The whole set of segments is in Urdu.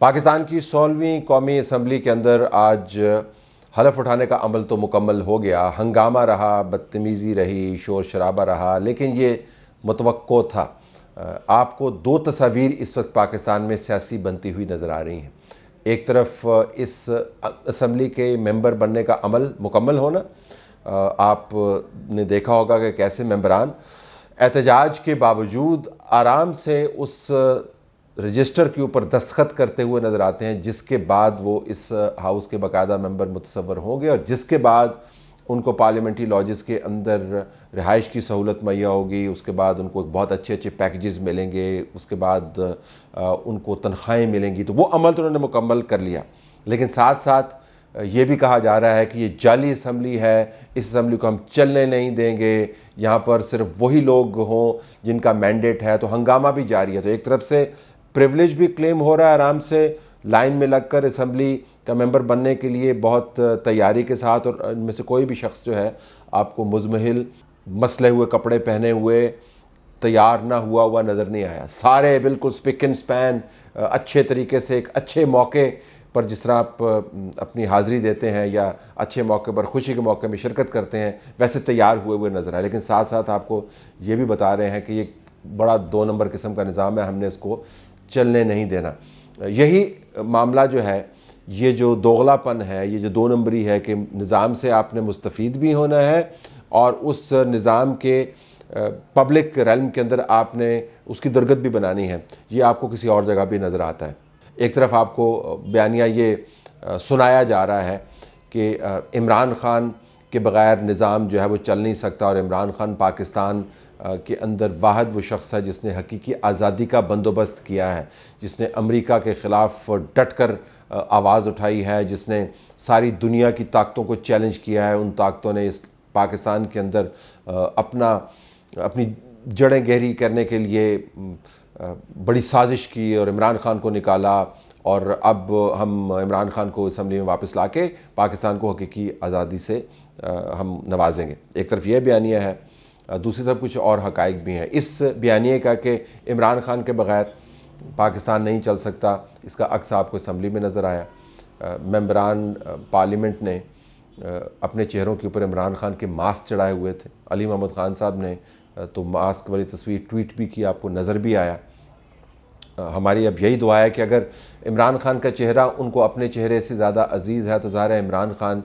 پاکستان کی 16ویں قومی اسمبلی کے اندر آج حلف اٹھانے کا عمل تو مکمل ہو گیا. ہنگامہ رہا، بدتمیزی رہی، شور شرابہ رہا، لیکن یہ متوقع تھا. آپ کو دو تصاویر اس وقت پاکستان میں سیاسی بنتی ہوئی نظر آ رہی ہیں. ایک طرف اس اسمبلی کے ممبر بننے کا عمل مکمل ہونا. آپ نے دیکھا ہوگا کہ کیسے ممبران احتجاج کے باوجود آرام سے اس رجسٹر کے اوپر دستخط کرتے ہوئے نظر آتے ہیں، جس کے بعد وہ اس ہاؤس کے باقاعدہ ممبر متصور ہوں گے اور جس کے بعد ان کو پارلیمنٹری لاجز کے اندر رہائش کی سہولت مہیا ہوگی. اس کے بعد ان کو بہت اچھے پیکیجز ملیں گے، اس کے بعد ان کو تنخواہیں ملیں گی. تو وہ عمل تو انہوں نے مکمل کر لیا، لیکن ساتھ ساتھ یہ بھی کہا جا رہا ہے کہ یہ جعلی اسمبلی ہے، اس اسمبلی کو ہم چلنے نہیں دیں گے، یہاں پر صرف وہی لوگ ہوں جن کا مینڈیٹ ہے. تو ہنگامہ بھی جاری ہے. تو ایک طرف سے پریولیج بھی کلیم ہو رہا ہے، آرام سے لائن میں لگ کر اسمبلی کا ممبر بننے کے لیے بہت تیاری کے ساتھ، اور ان میں سے کوئی بھی شخص جو ہے آپ کو مزمحل مسلے ہوئے کپڑے پہنے ہوئے تیار نہ ہوا نظر نہیں آیا. سارے بالکل سپک اینڈ سپین اچھے طریقے سے ایک اچھے موقع پر، جس طرح آپ اپنی حاضری دیتے ہیں یا اچھے موقع پر خوشی کے موقع میں شرکت کرتے ہیں، ویسے تیار ہوئے نظر آئے. لیکن ساتھ ساتھ آپ کو یہ بھی بتا رہے ہیں کہ یہ بڑا 2 نمبر قسم کا نظام ہے، ہم نے اس کو چلنے نہیں دینا. یہی معاملہ جو ہے، یہ جو دوغلا پن ہے، یہ جو 2 نمبری ہے کہ نظام سے آپ نے مستفید بھی ہونا ہے اور اس نظام کے پبلک ریلم کے اندر آپ نے اس کی درگت بھی بنانی ہے، یہ آپ کو کسی اور جگہ بھی نظر آتا ہے. ایک طرف آپ کو بیانیہ یہ سنایا جا رہا ہے کہ عمران خان کے بغیر نظام جو ہے وہ چل نہیں سکتا، اور عمران خان پاکستان کے اندر واحد وہ شخص ہے جس نے حقیقی آزادی کا بندوبست کیا ہے، جس نے امریکہ کے خلاف ڈٹ کر آواز اٹھائی ہے، جس نے ساری دنیا کی طاقتوں کو چیلنج کیا ہے. ان طاقتوں نے اس پاکستان کے اندر اپنی جڑیں گہری کرنے کے لیے بڑی سازش کی اور عمران خان کو نکالا، اور اب ہم عمران خان کو اسمبلی میں واپس لا کے پاکستان کو حقیقی آزادی سے ہم نوازیں گے. ایک طرف یہ بیانیہ ہے، دوسری طرف کچھ اور حقائق بھی ہیں. اس بیانیے کا کہ عمران خان کے بغیر پاکستان نہیں چل سکتا، اس کا عکس آپ کو اسمبلی میں نظر آیا. ممبران پارلیمنٹ نے اپنے چہروں کے اوپر عمران خان کے ماسک چڑھائے ہوئے تھے. علی محمد خان صاحب نے تو ماسک والی تصویر ٹویٹ بھی کی، آپ کو نظر بھی آیا. ہماری اب یہی دعا ہے کہ اگر عمران خان کا چہرہ ان کو اپنے چہرے سے زیادہ عزیز ہے، تو ظاہر ہے عمران خان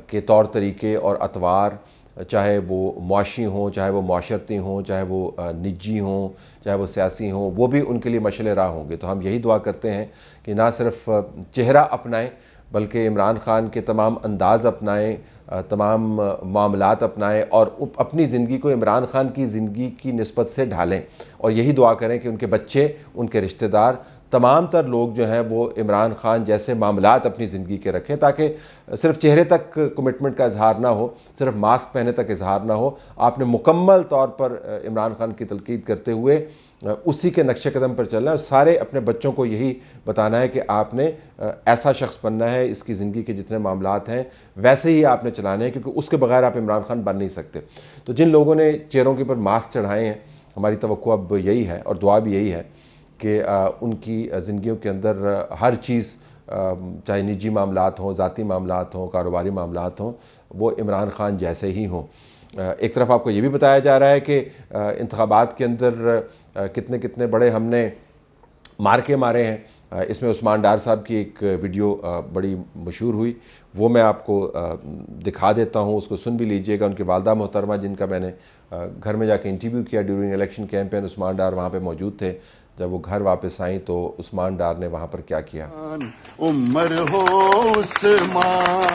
کے طور طریقے اور اطوار، چاہے وہ معاشی ہوں، چاہے وہ معاشرتی ہوں، چاہے وہ نجی ہوں، چاہے وہ سیاسی ہوں، وہ بھی ان کے لیے مشعل راہ ہوں گے. تو ہم یہی دعا کرتے ہیں کہ نہ صرف چہرہ اپنائیں بلکہ عمران خان کے تمام انداز اپنائیں، تمام معاملات اپنائیں، اور اپنی زندگی کو عمران خان کی زندگی کی نسبت سے ڈھالیں. اور یہی دعا کریں کہ ان کے بچے، ان کے رشتہ دار، تمام تر لوگ جو ہیں وہ عمران خان جیسے معاملات اپنی زندگی کے رکھیں، تاکہ صرف چہرے تک کمٹمنٹ کا اظہار نہ ہو، صرف ماسک پہنے تک اظہار نہ ہو. آپ نے مکمل طور پر عمران خان کی تلقین کرتے ہوئے اسی کے نقش قدم پر چلنا ہے، اور سارے اپنے بچوں کو یہی بتانا ہے کہ آپ نے ایسا شخص بننا ہے، اس کی زندگی کے جتنے معاملات ہیں ویسے ہی آپ نے چلانے ہیں، کیونکہ اس کے بغیر آپ عمران خان بن نہیں سکتے. تو جن لوگوں نے چہروں کے اوپر ماسک چڑھائے ہیں، ہماری توقع اب یہی ہے اور دعا بھی یہی ہے کہ ان کی زندگیوں کے اندر ہر چیز، چاہے نجی معاملات ہوں، ذاتی معاملات ہوں، کاروباری معاملات ہوں، وہ عمران خان جیسے ہی ہوں. ایک طرف آپ کو یہ بھی بتایا جا رہا ہے کہ انتخابات کے اندر کتنے بڑے ہم نے مارکے مارے ہیں. اس میں عثمان ڈار صاحب کی ایک ویڈیو بڑی مشہور ہوئی، وہ میں آپ کو دکھا دیتا ہوں، اس کو سن بھی لیجئے گا. ان کی والدہ محترمہ، جن کا میں نے گھر میں جا کے انٹرویو کیا ڈیورنگ الیکشن کیمپین، عثمان ڈار وہاں پہ موجود تھے. جب وہ گھر واپس آئیں تو عثمان ڈار نے وہاں پر کیا کیا. عمر ہو عثمان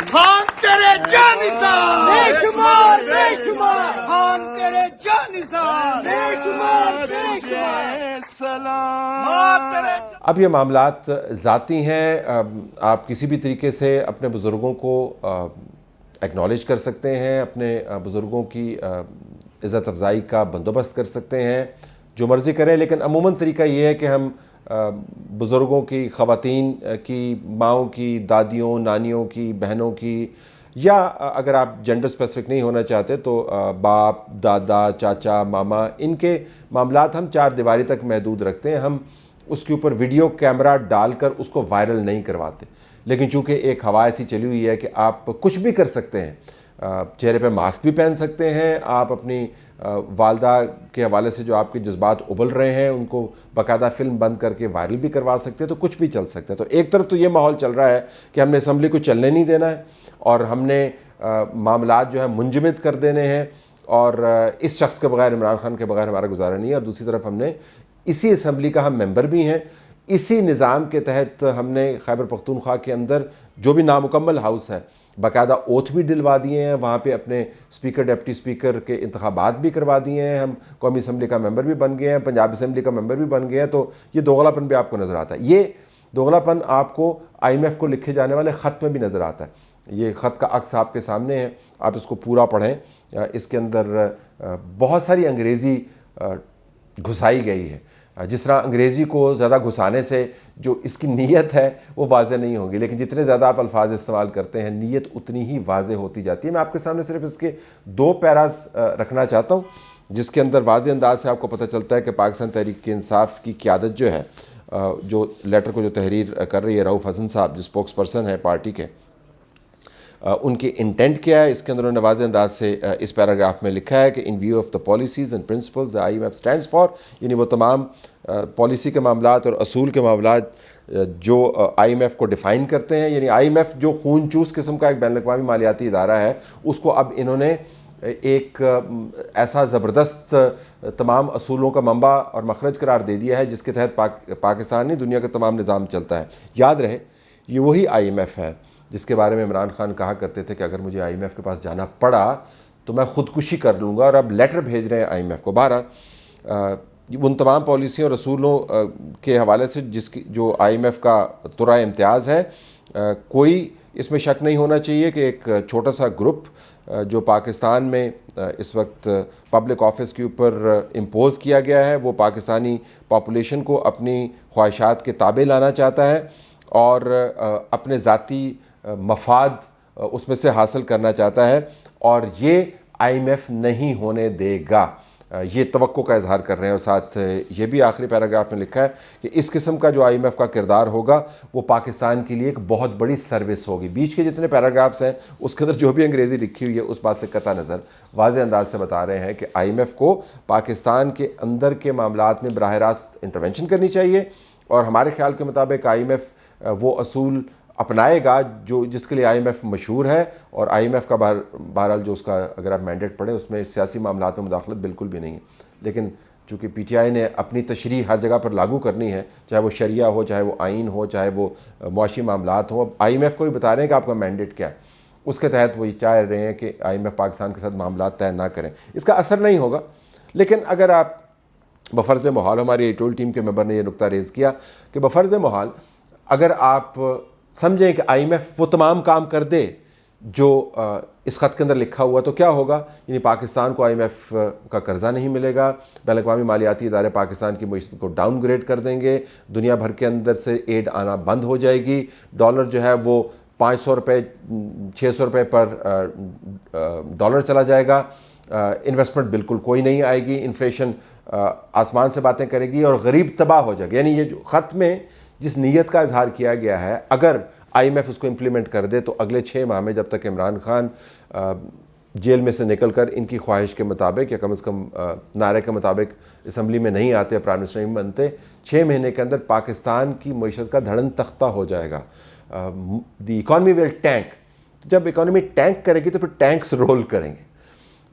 خان تیرے جان نثار، بے شمار بے شمار خان تیرے جان نثار، بے شمار بے شمار سلام. اب یہ معاملات ذاتی ہیں، آپ کسی بھی طریقے سے اپنے بزرگوں کو ایکنالج کر سکتے ہیں، اپنے بزرگوں کی عزت افزائی کا بندوبست کر سکتے ہیں، جو مرضی کریں. لیکن عموماً طریقہ یہ ہے کہ ہم بزرگوں کی، خواتین کی، ماؤں کی، دادیوں، نانیوں کی، بہنوں کی، یا اگر آپ جنڈر اسپیسیفک نہیں ہونا چاہتے تو باپ، دادا، چاچا، ماما، ان کے معاملات ہم 4 دیواری تک محدود رکھتے ہیں. ہم اس کے اوپر ویڈیو کیمرہ ڈال کر اس کو وائرل نہیں کرواتے، لیکن چونکہ ایک ہوا ایسی چلی ہوئی ہے کہ آپ کچھ بھی کر سکتے ہیں، چہرے پہ ماسک بھی پہن سکتے ہیں، آپ اپنی والدہ کے حوالے سے جو آپ کے جذبات ابل رہے ہیں ان کو باقاعدہ فلم بند کر کے وائرل بھی کروا سکتے ہیں، تو کچھ بھی چل سکتا ہے۔ تو ایک طرف تو یہ ماحول چل رہا ہے کہ ہم نے اسمبلی کو چلنے نہیں دینا ہے اور ہم نے معاملات جو ہے منجمد کر دینے ہیں، اور اس شخص کے بغیر، عمران خان کے بغیر ہمارا گزارا نہیں ہے، اور دوسری طرف ہم نے اسی اسمبلی کا ہم ممبر بھی ہیں، اسی نظام کے تحت ہم نے خیبر پختونخوا کے اندر جو بھی نامکمل ہاؤس ہے باقاعدہ اوتھ بھی دلوا دیے ہیں، وہاں پہ اپنے اسپیکر ڈپٹی اسپیکر کے انتخابات بھی کروا دیے ہیں، ہم قومی اسمبلی کا ممبر بھی بن گئے ہیں، پنجاب اسمبلی کا ممبر بھی بن گئے ہیں۔ تو یہ دوغلا پن بھی آپ کو نظر آتا ہے، یہ دوغلا پن آپ کو IMF کو لکھے جانے والے خط میں بھی نظر آتا ہے۔ یہ خط کا عکس آپ کے سامنے ہے، آپ اس کو پورا پڑھیں، اس کے اندر بہت ساری انگریزی گھسائی گئی ہے۔ جس طرح انگریزی کو زیادہ گھسانے سے جو اس کی نیت ہے وہ واضح نہیں ہوگی، لیکن جتنے زیادہ آپ الفاظ استعمال کرتے ہیں نیت اتنی ہی واضح ہوتی جاتی ہے۔ میں آپ کے سامنے صرف اس کے 2 پیراز رکھنا چاہتا ہوں جس کے اندر واضح انداز سے آپ کو پتہ چلتا ہے کہ پاکستان تحریک انصاف کی قیادت جو ہے، جو لیٹر کو جو تحریر کر رہی ہے رؤف حسن صاحب جو اسپوکس پرسن ہے پارٹی کے، ان کی انٹینٹ کیا ہے۔ اس کے اندر انہوں نے واضح انداز سے اس پیراگراف میں لکھا ہے کہ in view of the policies and principles the IMF stands for, یعنی وہ تمام پالیسی کے معاملات اور اصول کے معاملات جو IMF کو ڈیفائن کرتے ہیں، یعنی IMF جو خون چوس قسم کا ایک بین الاقوامی مالیاتی ادارہ ہے، اس کو اب انہوں نے ایک ایسا زبردست تمام اصولوں کا منبع اور مخرج قرار دے دیا ہے جس کے تحت پاکستان نہیں دنیا کا تمام نظام چلتا ہے۔ یاد رہے یہ وہی IMF ہے جس کے بارے میں عمران خان کہا کرتے تھے کہ اگر مجھے IMF کے پاس جانا پڑا تو میں خودکشی کر لوں گا، اور اب لیٹر بھیج رہے ہیں IMF کو۔ بہرحال ان تمام پالیسیوں اور اصولوں کے حوالے سے جو IMF کا ترا امتیاز ہے، کوئی اس میں شک نہیں ہونا چاہیے کہ ایک چھوٹا سا گروپ جو پاکستان میں اس وقت پبلک آفس کے اوپر امپوز کیا گیا ہے، وہ پاکستانی پاپولیشن کو اپنی خواہشات کے تابع لانا چاہتا ہے اور اپنے ذاتی مفاد اس میں سے حاصل کرنا چاہتا ہے، اور یہ IMF نہیں ہونے دے گا، یہ توقع کا اظہار کر رہے ہیں۔ اور ساتھ یہ بھی آخری پیراگراف میں لکھا ہے کہ اس قسم کا جو IMF کا کردار ہوگا وہ پاکستان کے لیے ایک بہت بڑی سروس ہوگی۔ بیچ کے جتنے پیراگرافس ہیں اس کے اندر جو بھی انگریزی لکھی ہوئی ہے اس بات سے قطع نظر واضح انداز سے بتا رہے ہیں کہ IMF کو پاکستان کے اندر کے معاملات میں براہ راست انٹرونشن کرنی چاہیے، اور ہمارے خیال کے مطابق IMF وہ اصول اپنائے گا جس کے لیے IMF مشہور ہے، اور IMF کا بہرحال جو اس کا اگر آپ مینڈیٹ پڑھیں اس میں سیاسی معاملات میں مداخلت بالکل بھی نہیں ہے، لیکن چونکہ PTI نے اپنی تشریح ہر جگہ پر لاگو کرنی ہے، چاہے وہ شریعہ ہو، چاہے وہ آئین ہو، چاہے وہ معاشی معاملات ہوں، اب IMF کو بھی بتا رہے ہیں کہ آپ کا مینڈیٹ کیا ہے، اس کے تحت وہ یہ چاہ رہے ہیں کہ IMF پاکستان کے ساتھ معاملات طے نہ کریں۔ اس کا اثر نہیں ہوگا، لیکن اگر آپ بفرض محال، ہماری ایٹول ٹیم کے ممبر نے یہ نقطہ ریز کیا کہ بفرض محال اگر آپ سمجھیں کہ IMF وہ تمام کام کر دے جو اس خط کے اندر لکھا ہوا، تو کیا ہوگا؟ یعنی پاکستان کو IMF کا قرضہ نہیں ملے گا، بین الاقوامی مالیاتی ادارے پاکستان کی معیشت کو ڈاؤن گریڈ کر دیں گے، دنیا بھر کے اندر سے ایڈ آنا بند ہو جائے گی، ڈالر جو ہے وہ 500 روپے 600 روپے پر ڈالر چلا جائے گا، انویسٹمنٹ بالکل کوئی نہیں آئے گی، انفلیشن آسمان سے باتیں کرے گی، اور غریب تباہ ہو جائے گا۔ یعنی یہ جو خط میں جس نیت کا اظہار کیا گیا ہے، اگر IMF اس کو امپلیمنٹ کر دے تو اگلے 6 ماہ میں جب تک عمران خان جیل میں سے نکل کر ان کی خواہش کے مطابق یا کم از کم نعرے کے مطابق اسمبلی میں نہیں آتے، پرائم منسٹر نہیں بنتے، 6 مہینے کے اندر پاکستان کی معیشت کا دھڑن تختہ ہو جائے گا۔ دی اکانومی ول ٹینک، جب اکانومی ٹینک کرے گی تو پھر ٹینکس رول کریں گے۔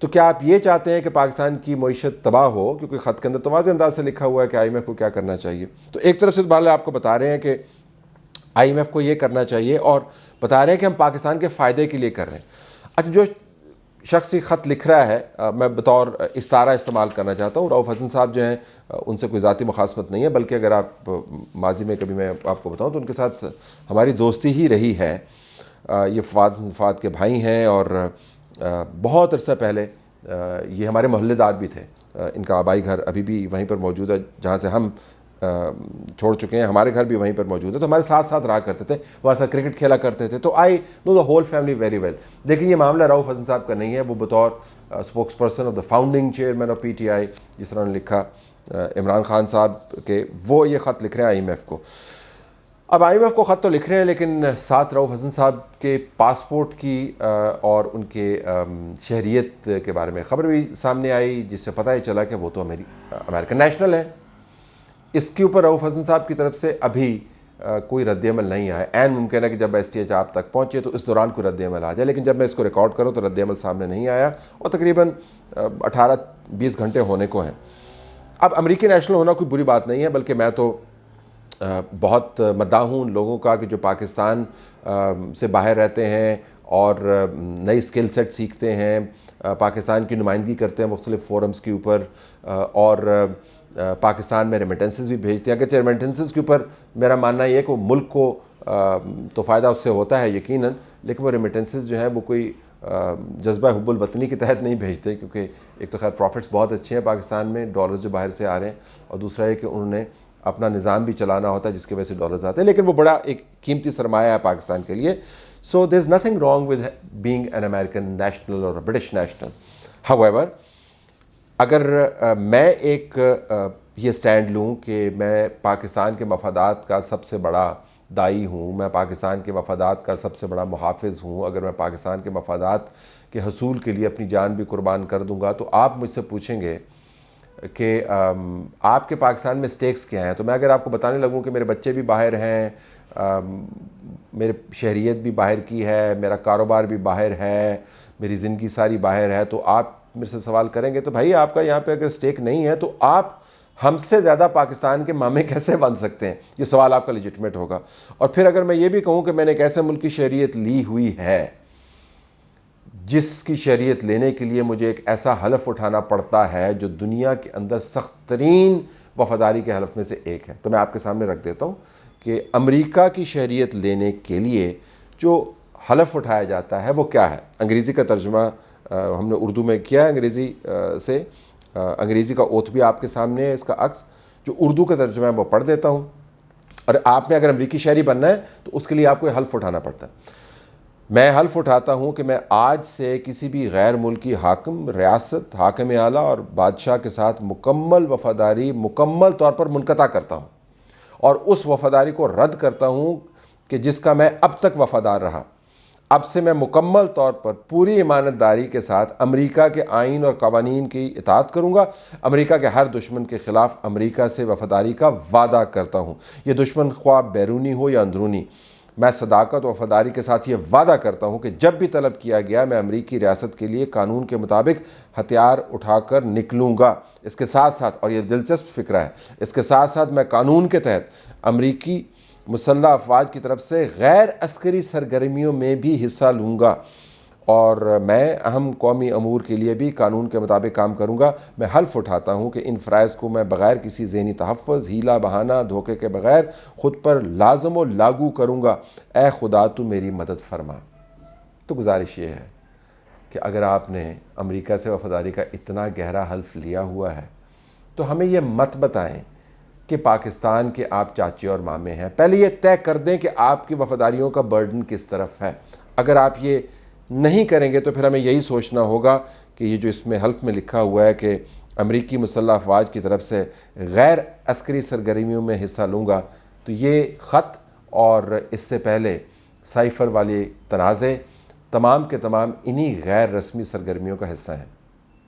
تو کیا آپ یہ چاہتے ہیں کہ پاکستان کی معیشت تباہ ہو؟ کیونکہ خط کے اندر تو واضح انداز سے لکھا ہوا ہے کہ IMF کو کیا کرنا چاہیے۔ تو ایک طرف سے بہرحال آپ کو بتا رہے ہیں کہ IMF کو یہ کرنا چاہیے، اور بتا رہے ہیں کہ ہم پاکستان کے فائدے کے لیے کر رہے ہیں۔ اچھا، جو شخص خط لکھ رہا ہے، میں بطور استعارہ استعمال کرنا چاہتا ہوں، رؤف حسن صاحب جو ہیں ان سے کوئی ذاتی مخاصمت نہیں ہے، بلکہ اگر آپ ماضی میں کبھی میں آپ کو بتاؤں تو ان کے ساتھ ہماری دوستی ہی رہی ہے۔ یہ فواد کے بھائی ہیں، اور بہت عرصہ پہلے یہ ہمارے محلے دار بھی تھے، ان کا آبائی گھر ابھی بھی وہیں پر موجود ہے جہاں سے ہم چھوڑ چکے ہیں، ہمارے گھر بھی وہیں پر موجود ہے، تو ہمارے ساتھ ساتھ رہا کرتے تھے، وہ ساتھ کرکٹ کھیلا کرتے تھے، تو I know the whole family very well. لیکن یہ معاملہ رؤف حسن صاحب کا نہیں ہے، وہ بطور spokes person of the founding chairman of PTI، جس طرح نے لکھا عمران خان صاحب کے، وہ یہ خط لکھ رہے ہیں IMF کو. اب IMF کو خط تو لکھ رہے ہیں لیکن ساتھ رؤف حسن صاحب کے پاسپورٹ کی اور ان کے شہریت کے بارے میں خبر بھی سامنے آئی، جس سے پتہ ہی چلا کہ وہ تو امریکن نیشنل ہیں. اس کے اوپر رؤف حسن صاحب کی طرف سے ابھی کوئی رد عمل نہیں آیا. عین ممکن ہے کہ جب STH آپ تک پہنچے تو اس دوران کوئی رد عمل آ جائے، لیکن جب میں اس کو ریکارڈ کروں تو رد عمل سامنے نہیں آیا اور تقریباً 18-20 گھنٹے ہونے کو ہیں. اب امریکی نیشنل ہونا کوئی بری بات نہیں ہے، بلکہ میں تو بہت مداح ہوں ان لوگوں کا کہ جو پاکستان سے باہر رہتے ہیں اور نئی سکل سیٹ سیکھتے ہیں، پاکستان کی نمائندگی کرتے ہیں مختلف فورمز کے اوپر، اور پاکستان میں ریمیٹنسز بھی بھیجتے ہیں. اگرچہ ریمیٹنسز کے اوپر میرا ماننا یہ ہے کہ وہ ملک کو تو فائدہ اس سے ہوتا ہے یقیناً، لیکن وہ ریمیٹنسز جو ہیں وہ کوئی جذبہ حب الوطنی کے تحت نہیں بھیجتے، کیونکہ ایک تو خیر پروفٹس بہت اچھے ہیں پاکستان میں، ڈالرز جو باہر سے آ رہے ہیں، اور دوسرا یہ کہ انہوں نے اپنا نظام بھی چلانا ہوتا ہے جس کی وجہ سے ڈالرز آتے ہیں، لیکن وہ بڑا ایک قیمتی سرمایہ ہے پاکستان کے لیے. So there is nothing wrong with being an American national اور برٹش نیشنل. ہاؤیور، اگر میں ایک یہ سٹینڈ لوں کہ میں پاکستان کے مفادات کا سب سے بڑا دائی ہوں، میں پاکستان کے مفادات کا سب سے بڑا محافظ ہوں، اگر میں پاکستان کے مفادات کے حصول کے لیے اپنی جان بھی قربان کر دوں گا، تو آپ مجھ سے پوچھیں گے کہ آپ کے پاکستان میں سٹیکس کیا ہیں. تو میں اگر آپ کو بتانے لگوں کہ میرے بچے بھی باہر ہیں، میرے شہریت بھی باہر کی ہے، میرا کاروبار بھی باہر ہے، میری زندگی ساری باہر ہے، تو آپ میرے سے سوال کریں گے تو بھائی آپ کا یہاں پہ اگر سٹیک نہیں ہے تو آپ ہم سے زیادہ پاکستان کے مامے کیسے بن سکتے ہیں؟ یہ سوال آپ کا لیجٹمیٹ ہوگا. اور پھر اگر میں یہ بھی کہوں کہ میں نے ایک ایسے ملک کی شہریت لی ہوئی ہے جس کی شہریت لینے کے لیے مجھے ایک ایسا حلف اٹھانا پڑتا ہے جو دنیا کے اندر سخت ترین وفاداری کے حلف میں سے ایک ہے، تو میں آپ کے سامنے رکھ دیتا ہوں کہ امریکہ کی شہریت لینے کے لیے جو حلف اٹھایا جاتا ہے وہ کیا ہے. انگریزی کا ترجمہ ہم نے اردو میں کیا ہے انگریزی سے، انگریزی کا اوتھ بھی آپ کے سامنے ہے، اس کا عکس جو اردو کا ترجمہ ہے وہ پڑھ دیتا ہوں. اور آپ نے اگر امریکی شہری بننا ہے تو اس کے لیے آپ کو یہ حلف اٹھانا پڑتا ہے. میں حلف اٹھاتا ہوں کہ میں آج سے کسی بھی غیر ملکی حاکم، ریاست، حاکم اعلیٰ اور بادشاہ کے ساتھ مکمل وفاداری مکمل طور پر منقطع کرتا ہوں، اور اس وفاداری کو رد کرتا ہوں کہ جس کا میں اب تک وفادار رہا. اب سے میں مکمل طور پر پوری امانت داری کے ساتھ امریکہ کے آئین اور قوانین کی اطاعت کروں گا. امریکہ کے ہر دشمن کے خلاف امریکہ سے وفاداری کا وعدہ کرتا ہوں، یہ دشمن خواہ بیرونی ہو یا اندرونی. میں صداقت و وفاداری کے ساتھ یہ وعدہ کرتا ہوں کہ جب بھی طلب کیا گیا میں امریکی ریاست کے لیے قانون کے مطابق ہتھیار اٹھا کر نکلوں گا. اس کے ساتھ ساتھ، اور یہ دلچسپ فکرہ ہے، اس کے ساتھ ساتھ میں قانون کے تحت امریکی مسلح افواج کی طرف سے غیر عسکری سرگرمیوں میں بھی حصہ لوں گا، اور میں اہم قومی امور کے لیے بھی قانون کے مطابق کام کروں گا. میں حلف اٹھاتا ہوں کہ ان فرائض کو میں بغیر کسی ذہنی تحفظ، ہیلا بہانہ، دھوکے کے بغیر خود پر لازم و لاگو کروں گا. اے خدا تو میری مدد فرما. تو گزارش یہ ہے کہ اگر آپ نے امریکہ سے وفاداری کا اتنا گہرا حلف لیا ہوا ہے تو ہمیں یہ مت بتائیں کہ پاکستان کے آپ چاچے اور مامے ہیں. پہلے یہ طے کر دیں کہ آپ کی وفاداریوں کا برڈن کس طرف ہے. اگر آپ یہ نہیں کریں گے تو پھر ہمیں یہی سوچنا ہوگا کہ یہ جو اس میں حلف میں لکھا ہوا ہے کہ امریکی مسلح افواج کی طرف سے غیر عسکری سرگرمیوں میں حصہ لوں گا، تو یہ خط اور اس سے پہلے سائفر والی تنازع تمام کے تمام انہی غیر رسمی سرگرمیوں کا حصہ ہیں.